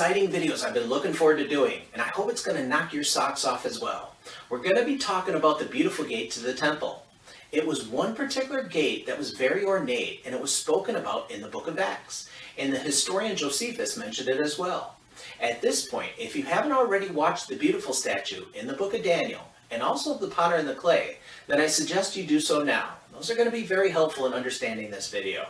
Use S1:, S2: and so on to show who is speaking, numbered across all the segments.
S1: exciting videos I've been looking forward to doing, and I hope it's going to knock your socks off as well. We're going to be talking about the beautiful gate to the temple. It was one particular gate that was very ornate, and it was spoken about in the book of Acts, and the historian Josephus mentioned it as well. At this point, if you haven't already watched the beautiful statue in the book of Daniel, and also the potter and the clay, then I suggest you do so now. Those are going to be very helpful in understanding this video.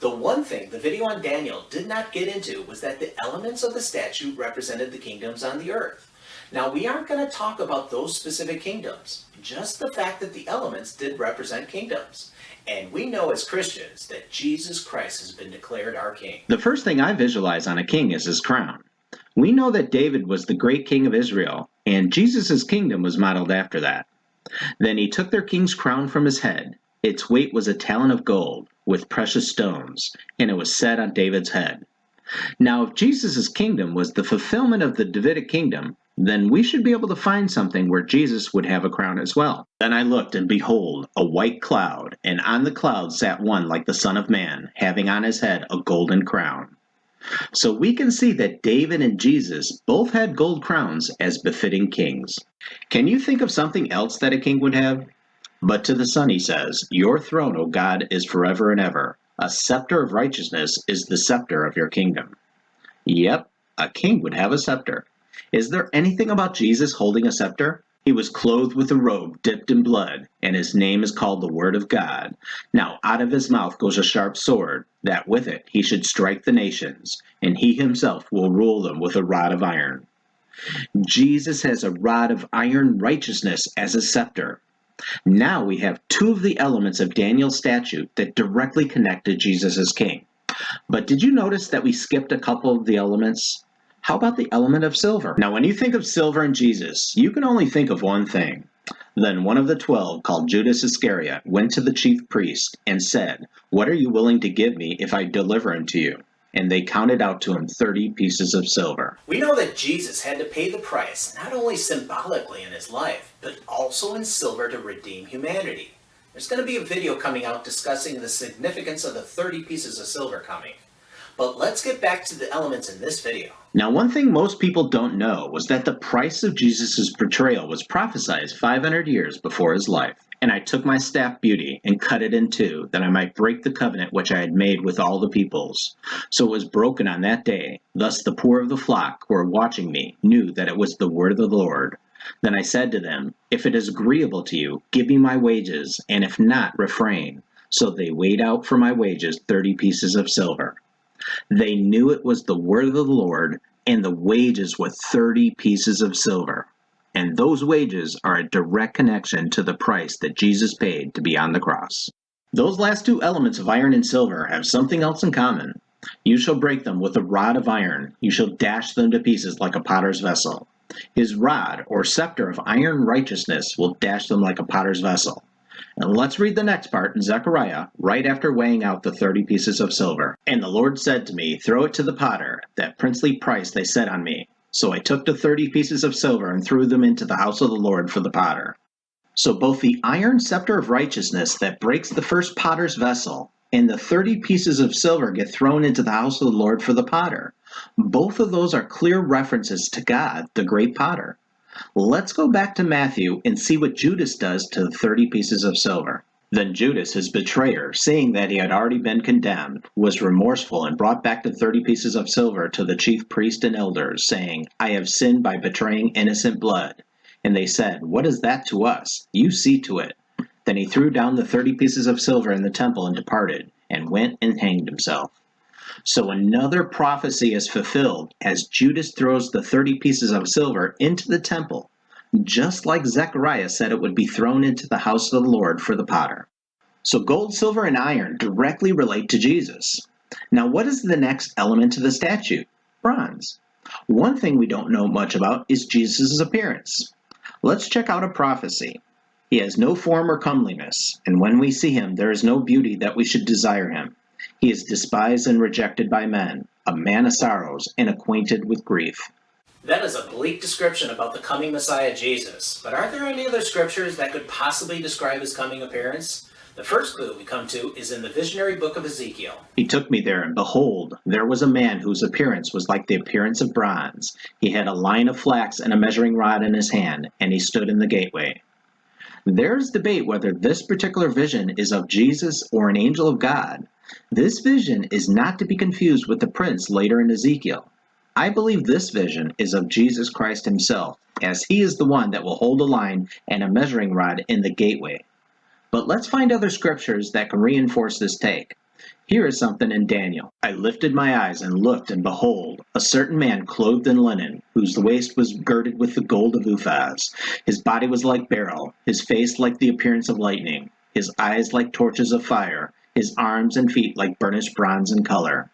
S1: The one thing the video on Daniel did not get into was that the elements of the statue represented the kingdoms on the earth. Now, we aren't going to talk about those specific kingdoms, just the fact that the elements did represent kingdoms. And we know as Christians that Jesus Christ has been declared our king.
S2: The first thing I visualize on a king is his crown. We know that David was the great king of Israel, and Jesus' kingdom was modeled after that. Then he took their king's crown from his head. Its weight was a talent of gold, with precious stones, and it was set on David's head. Now, if Jesus' kingdom was the fulfillment of the Davidic kingdom, then we should be able to find something where Jesus would have a crown as well. Then I looked, and behold, a white cloud, and on the cloud sat one like the Son of Man, having on his head a golden crown. So we can see that David and Jesus both had gold crowns as befitting kings. Can you think of something else that a king would have? But to the Son he says, "Your throne, O God, is forever and ever. A scepter of righteousness is the scepter of your kingdom." Yep, a king would have a scepter. Is there anything about Jesus holding a scepter? He was clothed with a robe dipped in blood, and his name is called the Word of God. Now out of his mouth goes a sharp sword, that with it he should strike the nations, and he himself will rule them with a rod of iron. Jesus has a rod of iron righteousness as a scepter. Now we have two of the elements of Daniel's statue that directly connect to Jesus as king. But did you notice that we skipped a couple of the elements? How about the element of silver? Now, when you think of silver and Jesus, you can only think of one thing. Then one of the 12, called Judas Iscariot, went to the chief priest and said, "What are you willing to give me if I deliver him to you?" And they counted out to him 30 pieces of silver.
S1: We know that Jesus had to pay the price, not only symbolically in his life, but also in silver to redeem humanity. There's going to be a video coming out discussing the significance of the 30 pieces of silver coming. But let's get back to the elements in this video.
S2: Now, one thing most people don't know was that the price of Jesus' portrayal was prophesied 500 years before his life. "And I took my staff beauty and cut it in two, that I might break the covenant which I had made with all the peoples. So it was broken on that day. Thus the poor of the flock who were watching me knew that it was the word of the Lord. Then I said to them, if it is agreeable to you, give me my wages, and if not, refrain. So they weighed out for my wages 30 pieces of silver." They knew it was the word of the Lord, and the wages were 30 pieces of silver. And those wages are a direct connection to the price that Jesus paid to be on the cross. Those last two elements of iron and silver have something else in common. You shall break them with a rod of iron. You shall dash them to pieces like a potter's vessel. His rod, or scepter of iron righteousness, will dash them like a potter's vessel. And let's read the next part in Zechariah, right after weighing out the 30 pieces of silver. "And the Lord said to me, throw it to the potter, that princely price they set on me. So I took the 30 pieces of silver and threw them into the house of the Lord for the potter." So both the iron scepter of righteousness that breaks the first potter's vessel and the 30 pieces of silver get thrown into the house of the Lord for the potter. Both of those are clear references to God, the great potter. Let's go back to Matthew and see what Judas does to the 30 pieces of silver. "Then Judas, his betrayer, seeing that he had already been condemned, was remorseful and brought back the 30 pieces of silver to the chief priest and elders, saying, I have sinned by betraying innocent blood. And they said, What is that to us? You see to it. Then he threw down the 30 pieces of silver in the temple and departed, and went and hanged himself." So another prophecy is fulfilled as Judas throws the 30 pieces of silver into the temple, just like Zechariah said it would be thrown into the house of the Lord for the potter. So gold, silver, and iron directly relate to Jesus. Now, what is the next element to the statue? Bronze. One thing we don't know much about is Jesus' appearance. Let's check out a prophecy. "He has no form or comeliness, and when we see him, there is no beauty that we should desire him. He is despised and rejected by men, a man of sorrows and acquainted with grief."
S1: That is a bleak description about the coming Messiah Jesus. But are there any other scriptures that could possibly describe his coming appearance? The first clue we come to is in the visionary book of Ezekiel.
S2: He took me there, and behold, there was a man whose appearance was like the appearance of bronze. He had a line of flax and a measuring rod in his hand, and he stood in the gateway. There's debate whether this particular vision is of Jesus or an angel of God. This vision is not to be confused with the prince later in Ezekiel. I believe this vision is of Jesus Christ himself, as he is the one that will hold a line and a measuring rod in the gateway. But let's find other scriptures that can reinforce this take. Here is something in Daniel. I lifted my eyes and looked, and behold, a certain man clothed in linen, whose waist was girded with the gold of Uphaz. His body was like beryl, his face like the appearance of lightning, his eyes like torches of fire, his arms and feet like burnished bronze in color.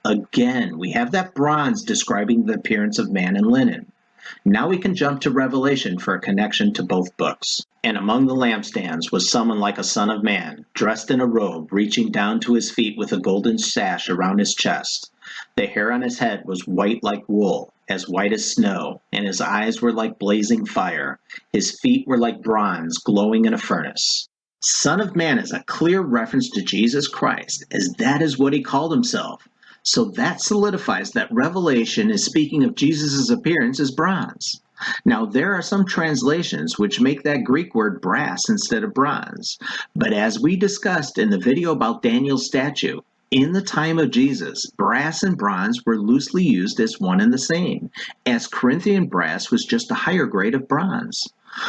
S2: Again, we have that bronze describing the appearance of man in linen. Now we can jump to Revelation for a connection to both books. And among the lampstands was someone like a son of man, dressed in a robe reaching down to his feet with a golden sash around his chest. The hair on his head was white like wool, as white as snow, and his eyes were like blazing fire. His feet were like bronze glowing in a furnace. Son of Man is a clear reference to Jesus Christ, as that is what he called himself. So that solidifies that Revelation is speaking of Jesus' appearance as bronze. Now, there are some translations which make that Greek word brass instead of bronze. But as we discussed in the video about Daniel's statue, in the time of Jesus, brass and bronze were loosely used as one and the same, as Corinthian brass was just a higher grade of bronze.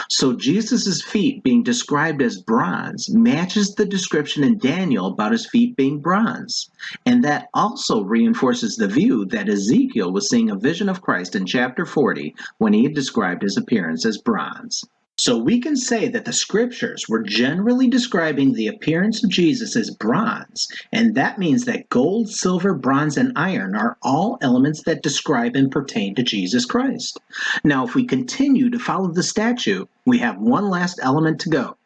S2: So Jesus' feet being described as bronze matches the description in Daniel about his feet being bronze. And that also reinforces the view that Ezekiel was seeing a vision of Christ in chapter 40 when he had described his appearance as bronze. So we can say that the scriptures were generally describing the appearance of Jesus as bronze, and that means that gold, silver, bronze, and iron are all elements that describe and pertain to Jesus Christ. Now, if we continue to follow the statue, we have one last element to go: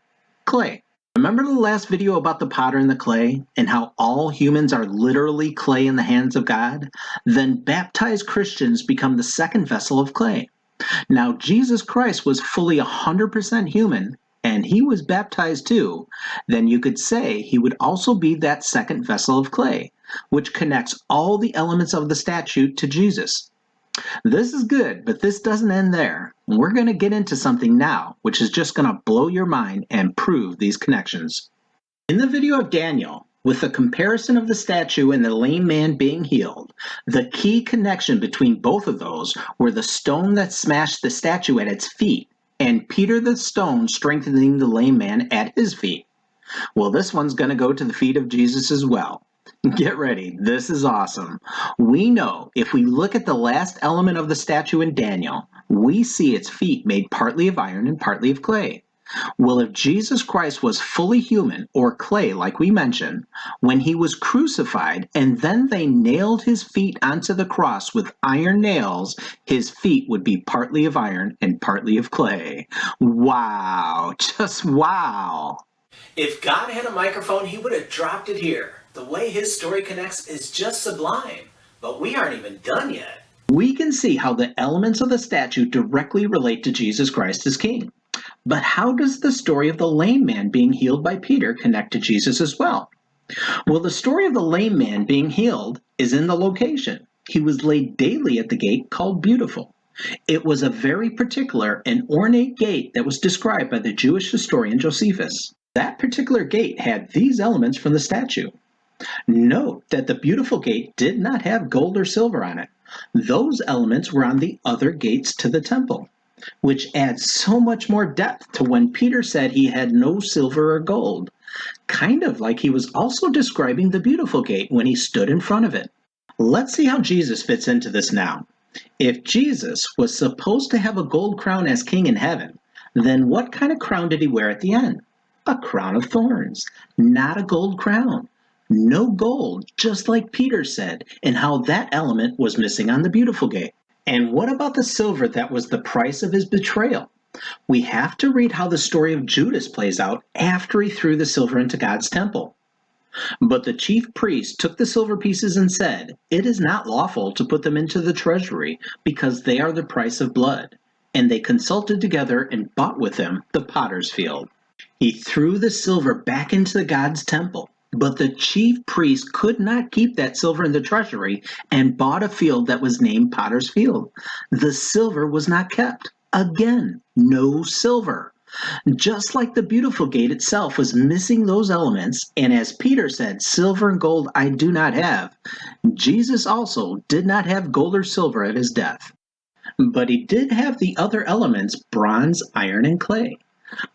S2: clay. Remember the last video about the potter and the clay, and how all humans are literally clay in the hands of God? Then baptized Christians become the second vessel of clay. Now, Jesus Christ was fully 100% human, and he was baptized too. Then you could say he would also be that second vessel of clay, which connects all the elements of the statue to Jesus. This is good, but this doesn't end there. We're going to get into something now, which is just going to blow your mind and prove these connections. In the video of Daniel, with the comparison of the statue and the lame man being healed, the key connection between both of those were the stone that smashed the statue at its feet, and Peter the stone strengthening the lame man at his feet. Well, this one's going to go to the feet of Jesus as well. Get ready, this is awesome. We know if we look at the last element of the statue in Daniel, we see its feet made partly of iron and partly of clay. Well, if Jesus Christ was fully human, or clay like we mentioned, when he was crucified and then they nailed his feet onto the cross with iron nails, his feet would be partly of iron and partly of clay. Wow, just wow.
S1: If God had a microphone, he would have dropped it here. The way his story connects is just sublime, but we aren't even done yet.
S2: We can see how the elements of the statue directly relate to Jesus Christ as King. But how does the story of the lame man being healed by Peter connect to Jesus as well? Well, the story of the lame man being healed is in the location. He was laid daily at the gate called Beautiful. It was a very particular and ornate gate that was described by the Jewish historian Josephus. That particular gate had these elements from the statue. Note that the Beautiful gate did not have gold or silver on it. Those elements were on the other gates to the temple, which adds so much more depth to when Peter said he had no silver or gold, kind of like he was also describing the Beautiful gate when he stood in front of it. Let's see how Jesus fits into this now. If Jesus was supposed to have a gold crown as king in heaven, then what kind of crown did he wear at the end? A crown of thorns, not a gold crown. No gold, just like Peter said, and how that element was missing on the Beautiful gate. And what about the silver that was the price of his betrayal? We have to read how the story of Judas plays out after he threw the silver into God's temple. But the chief priest took the silver pieces and said, "It is not lawful to put them into the treasury, because they are the price of blood." And they consulted together and bought with him the potter's field. He threw the silver back into God's temple. But the chief priest could not keep that silver in the treasury and bought a field that was named Potter's Field. The silver was not kept. Again, no silver. Just like the beautiful gate itself was missing those elements, and as Peter said, silver and gold I do not have, Jesus also did not have gold or silver at his death. But he did have the other elements, bronze, iron, and clay.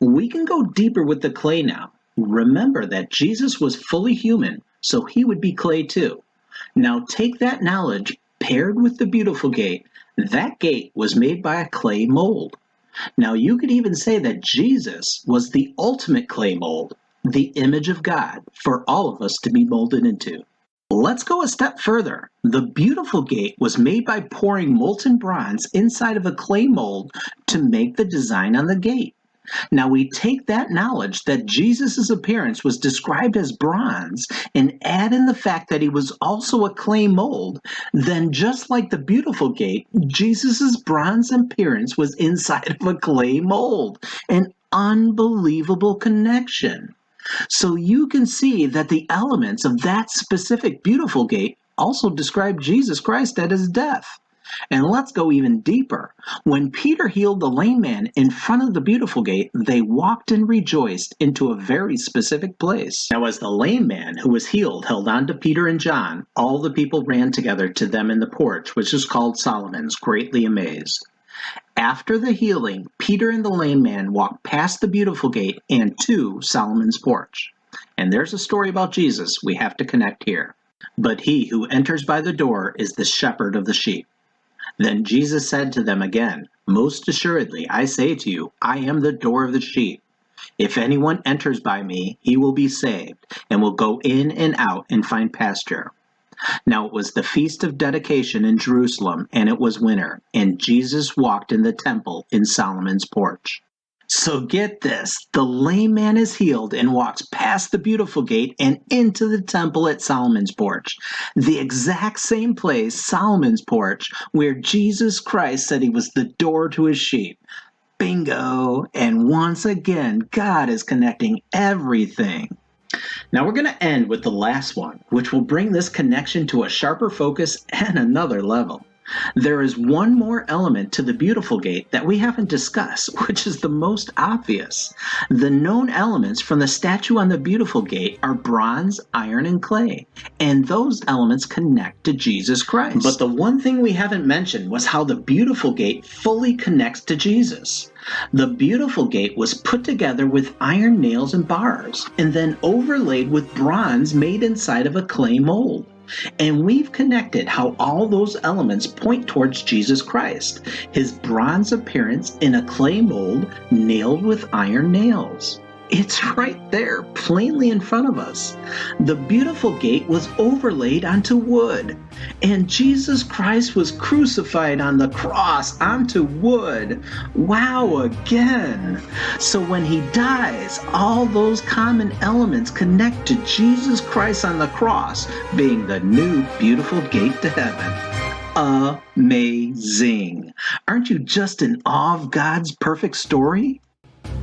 S2: We can go deeper with the clay now. Remember that Jesus was fully human, so he would be clay too. Now take that knowledge paired with the beautiful gate. That gate was made by a clay mold. Now you could even say that Jesus was the ultimate clay mold, the image of God for all of us to be molded into. Let's go a step further. The beautiful gate was made by pouring molten bronze inside of a clay mold to make the design on the gate. Now we take that knowledge that Jesus' appearance was described as bronze and add in the fact that he was also a clay mold, then just like the beautiful gate, Jesus' bronze appearance was inside of a clay mold. An unbelievable connection. So you can see that the elements of that specific beautiful gate also describe Jesus Christ at his death. And let's go even deeper. When Peter healed the lame man in front of the beautiful gate, they walked and rejoiced into a very specific place. Now, as the lame man who was healed held on to Peter and John, all the people ran together to them in the porch, which is called Solomon's, greatly amazed. After the healing, Peter and the lame man walked past the beautiful gate and to Solomon's porch. And there's a story about Jesus we have to connect here. But he who enters by the door is the shepherd of the sheep. Then Jesus said to them again, "Most assuredly, I say to you, I am the door of the sheep. If anyone enters by me, he will be saved, and will go in and out and find pasture." Now it was the feast of dedication in Jerusalem, and it was winter, and Jesus walked in the temple in Solomon's porch. So get this, the lame man is healed and walks past the beautiful gate and into the temple at Solomon's porch. The exact same place, Solomon's porch, where Jesus Christ said he was the door to his sheep. Bingo! And once again, God is connecting everything. Now we're going to end with the last one, which will bring this connection to a sharper focus and another level. There is one more element to the beautiful gate that we haven't discussed, which is the most obvious. The known elements from the statue on the beautiful gate are bronze, iron, and clay, and those elements connect to Jesus Christ. But the one thing we haven't mentioned was how the beautiful gate fully connects to Jesus. The beautiful gate was put together with iron nails and bars, and then overlaid with bronze made inside of a clay mold. And we've connected how all those elements point towards Jesus Christ, his bronze appearance in a clay mold nailed with iron nails. It's right there, plainly in front of us. The beautiful gate was overlaid onto wood, and Jesus Christ was crucified on the cross onto wood. Wow, again. So when he dies, all those common elements connect to Jesus Christ on the cross, being the new beautiful gate to heaven. Amazing. Aren't you just in awe of God's perfect story?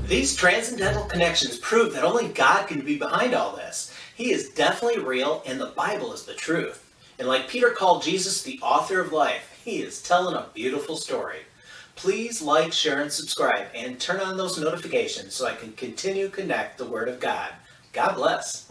S1: These transcendental connections prove that only God can be behind all this. He is definitely real, and the Bible is the truth. And like Peter called Jesus the author of life, he is telling a beautiful story. Please like, share, and subscribe, and turn on those notifications so I can continue to connect the Word of God. God bless.